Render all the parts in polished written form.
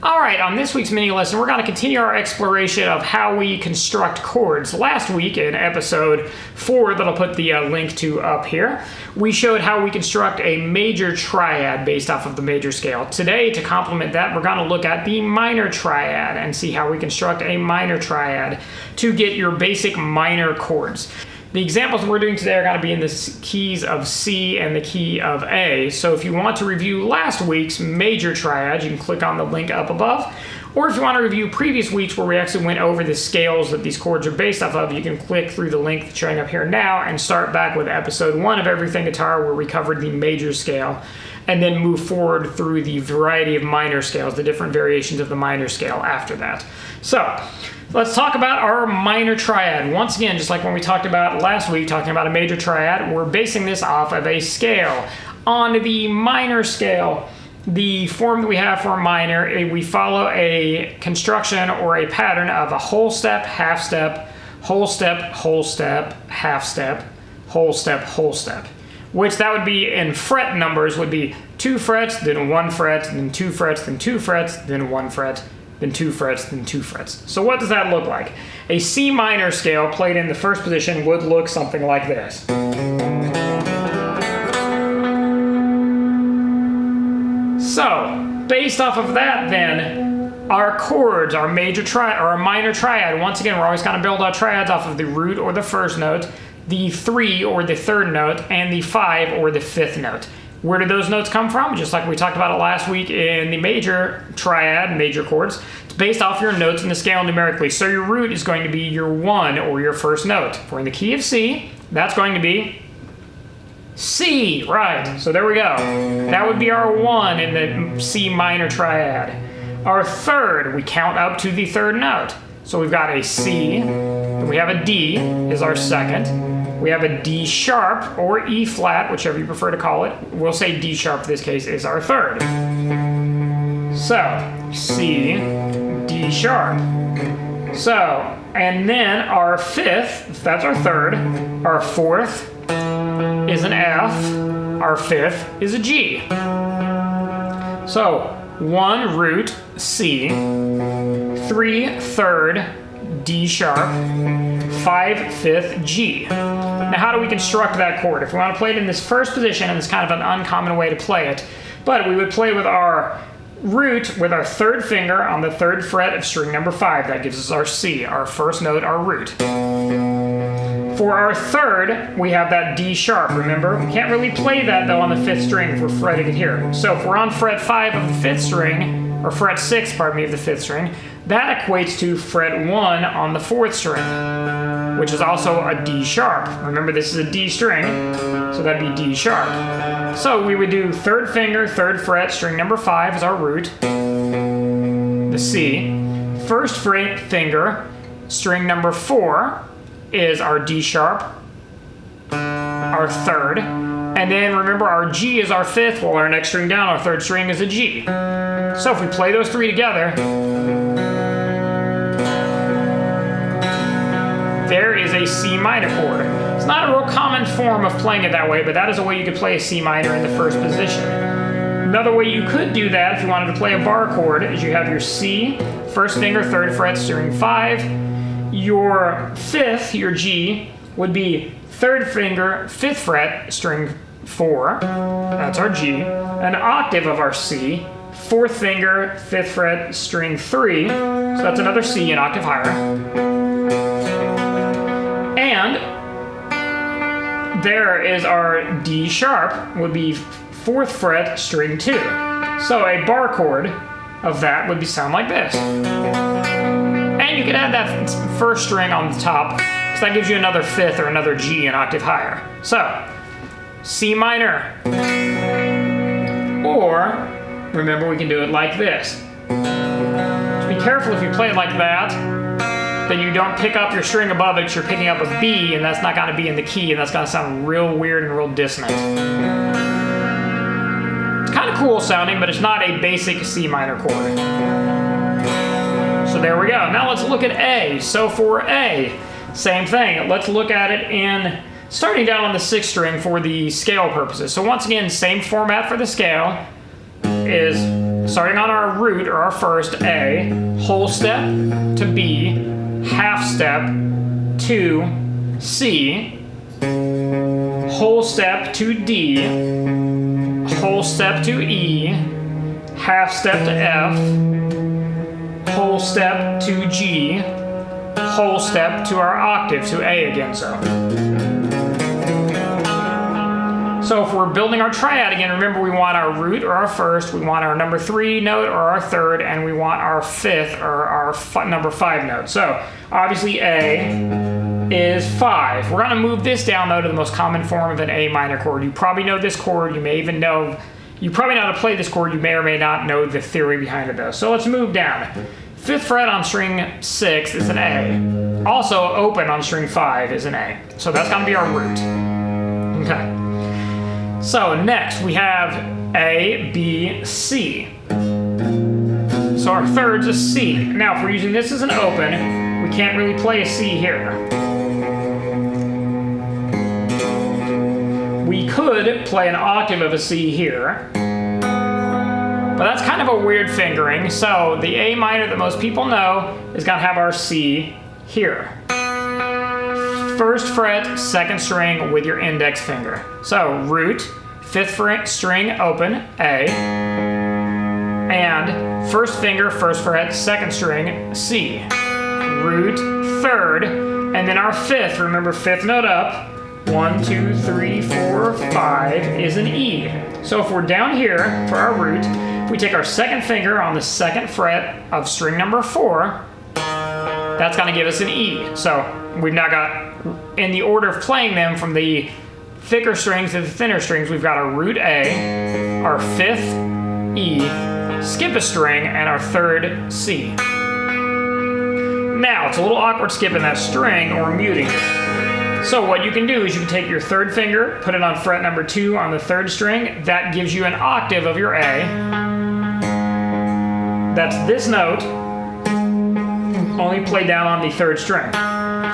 All right, on this week's mini lesson, we're going to continue our exploration of how we construct chords. Last week in episode 4, that I'll put the link to up here, we showed how we construct a major triad based off of the major scale. Today, to complement that, we're going to look at the minor triad and see how we construct a minor triad to get your basic minor chords. The examples we're doing today are going to be in the keys of C and the key of A. So if you want to review last week's major triad, you can click on the link up above. Or if you want to review previous weeks where we actually went over the scales that these chords are based off of, you can click through the link that's showing up here now and start back with episode 1 of Everything Guitar, where we covered the major scale, and then move forward through the variety of minor scales, the different variations of the minor scale after that. So let's talk about our minor triad. Once again, just like when we talked about last week, talking about a major triad, we're basing this off of a scale. On the minor scale, the form that we have for a minor, we follow a construction or a pattern of a whole step, half step, whole step, whole step, half step, whole step, whole step. Which that would be in fret numbers would be 2 frets, then 1 fret, then 2 frets, then 2 frets, then 1 fret, then 2 frets, then 2 frets. So what does that look like? A C minor scale played in the first position would look something like this. So, based off of that then, our chords, our major triad, or our minor triad, once again, we're always going to build our triads off of the root or the first note, the 3 or the third note, and the 5 or the 5th note. Where do those notes come from? Just like we talked about it last week in the major triad, major chords, it's based off your notes in the scale numerically. So your root is going to be your 1 or your first note. If we're in the key of C, that's going to be C, right? So there we go. That would be our 1 in the C minor triad. Our third, we count up to the third note. So we've got a C, then we have a D is our second. We have a D sharp or E flat, whichever you prefer to call it. We'll say D sharp in this case is our third. So C, D sharp. So, and then our 5th, that's our third. Our 4th is an F. Our 5th is a G. So 1 root C, 3 third D sharp, 5 5th G. Now how do we construct that chord? If we want to play it in this first position, and it's kind of an uncommon way to play it, but we would play with our root with our third finger on the 3rd fret of string number 5. That gives us our C, our first note, our root. For our third, we have that D sharp, remember? We can't really play that though on the 5th string if we're fretting it here. So if we're on fret 5 of the 5th string, or fret 6, pardon me, of the 5th string, that equates to fret 1 on the 4th string, which is also a D sharp. Remember, this is a D string, so that'd be D sharp. So we would do 3rd finger, 3rd fret, string number 5 is our root, the C. 1st finger, string number 4 is our D sharp, our 3rd. And then remember, our G is our 5th, while our next string down, our 3rd string is a G. So if we play those 3 together, there is a C minor chord. It's not a real common form of playing it that way, but that is a way you could play a C minor in the first position. Another way you could do that if you wanted to play a bar chord is you have your C, 1st finger, 3rd fret, string 5. Your 5th, your G, would be 3rd finger, 5th fret, string 4. That's our G. An octave of our C. 4th finger, 5th fret, string 3. So that's another C, an octave higher. And there is our D sharp, would be 4th fret, string 2. So a bar chord of that would sound like this. And you could add that first string on the top, because that gives you another 5th or another G, an octave higher. So, C minor. Or, remember, we can do it like this. So be careful if you play it like that, then you don't pick up your string above it, you're picking up a B, and that's not going to be in the key, and that's going to sound real weird and real dissonant. It's kind of cool sounding, but it's not a basic C minor chord. So there we go. Now let's look at A. So for A, same thing. Let's look at it in starting down on the 6th string for the scale purposes. So once again, same format for the scale is starting on our root or our first A, whole step to B, half step to C, whole step to D, whole step to E, half step to F, whole step to G, whole step to our octave, to A again, So if we're building our triad again, remember we want our root or our first, we want our number 3 note or our third, and we want our 5th or our number 5 note. So obviously A is 5. We're gonna move this down though to the most common form of an A minor chord. You probably know this chord, you probably know how to play this chord, you may or may not know the theory behind it though. So let's move down. 5th fret on string 6 is an A. Also open on string 5 is an A. So that's gonna be our root. Okay. So next we have A, B, C. So our third's a C. Now if we're using this as an open, we can't really play a C here. We could play an octave of a C here, but that's kind of a weird fingering. So the A minor that most people know is gonna have our C here. First fret, 2nd string with your index finger. So root, 5th fret, string, open, A, and 1st finger, 1st fret, 2nd string, C, root, 3rd, and then our 5th, remember 5th note up, 1, 2, 3, 4, 5 is an E. So if we're down here for our root, we take our 2nd finger on the 2nd fret of string number 4, that's gonna give us an E. So we've now got, in the order of playing them from the thicker strings to the thinner strings, we've got our root A, our 5th E, skip a string, and our 3rd C. Now, it's a little awkward skipping that string or muting it. So what you can do is you can take your 3rd finger, put it on fret number 2 on the 3rd string, that gives you an octave of your A. That's this note, only played down on the 3rd string.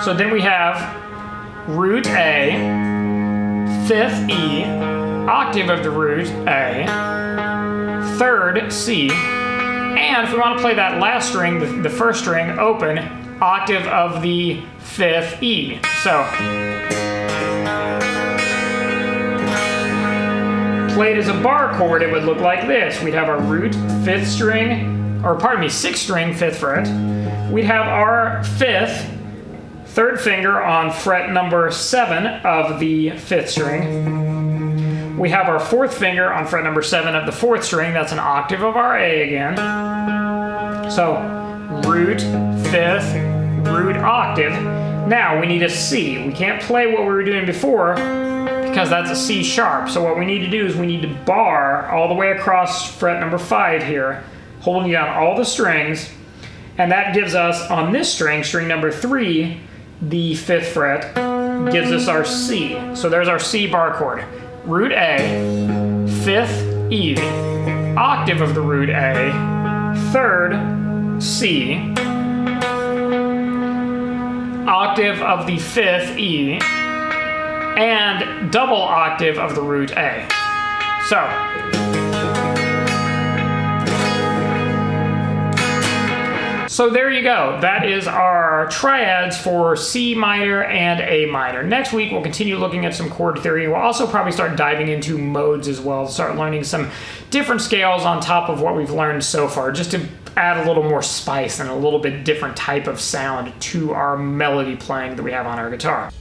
So then we have root A, 5th E, octave of the root A, 3rd C, and if we want to play that last string, the 1st string, open, octave of the 5th E. So, played as a bar chord, it would look like this. We'd have our root, 5th string, or pardon me, 6th string, 5th fret. We'd have our 5th, 3rd finger on fret number 7 of the 5th string. We have our 4th finger on fret number 7 of the 4th string. That's an octave of our A again. So root, 5th, root, octave. Now we need a C. We can't play what we were doing before because that's a C sharp. So what we need to do is we need to bar all the way across fret number 5 here, holding down all the strings. And that gives us, on this string, string number 3, the 5th fret, gives us our C. So there's our C bar chord. Root A, 5th E, octave of the root A, 3rd C, octave of the 5th E, and double octave of the root A. So there you go. That is our triads for C minor and A minor. Next week, we'll continue looking at some chord theory. We'll also probably start diving into modes as well, start learning some different scales on top of what we've learned so far, just to add a little more spice and a little bit different type of sound to our melody playing that we have on our guitar.